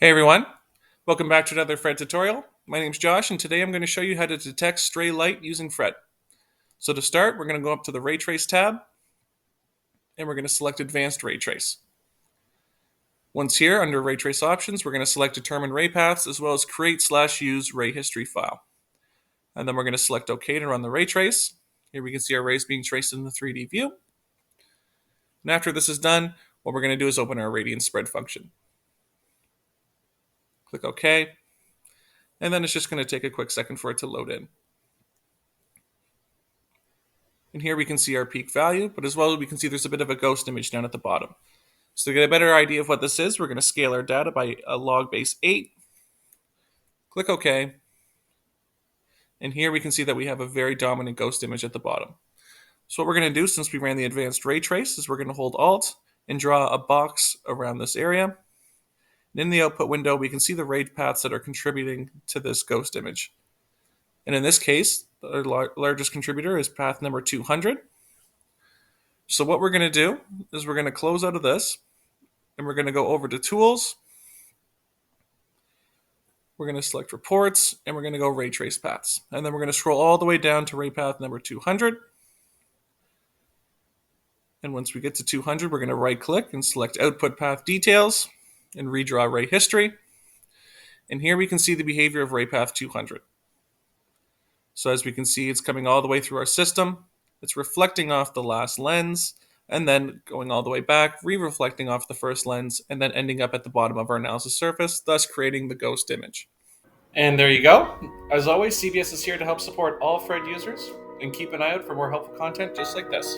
Hey everyone, welcome back to another Fred tutorial. My name's Josh and today I'm going to show you how to detect stray light using Fred. So to start, we're going to go up to the Raytrace tab and we're going to select Advanced Raytrace. Once here, under Raytrace options, we're going to select Determine Ray Paths as well as Create/Use Ray History File. And then we're going to select OK to run the ray trace. Here we can see our rays being traced in the 3D view. And after this is done, what we're going to do is open our Irradiance Spread Function. Click OK. And then it's just going to take a quick second for it to load in. And here we can see our peak value, but as well we can see there's a bit of a ghost image down at the bottom. So to get a better idea of what this is, we're going to scale our data by a log base 8. Click OK. And here we can see that we have a very dominant ghost image at the bottom. So what we're going to do, since we ran the advanced ray trace, is we're going to hold Alt and draw a box around this area. And in the output window, we can see the ray paths that are contributing to this ghost image. And in this case, the largest contributor is path number 200. So what we're going to do is we're going to close out of this and we're going to go over to Tools. We're going to select Reports and we're going to go Ray Trace Paths. And then we're going to scroll all the way down to ray path number 200. And once we get to 200, we're going to right click and select Output Path Details and redraw ray history. And here we can see the behavior of ray path 200. So as we can see, it's coming all the way through our system. It's reflecting off the last lens and then going all the way back, re-reflecting off the first lens, and then ending up at the bottom of our analysis surface, thus creating the ghost image. And there you go. As always, CBS is here to help support all Fred users, and keep an eye out for more helpful content just like this.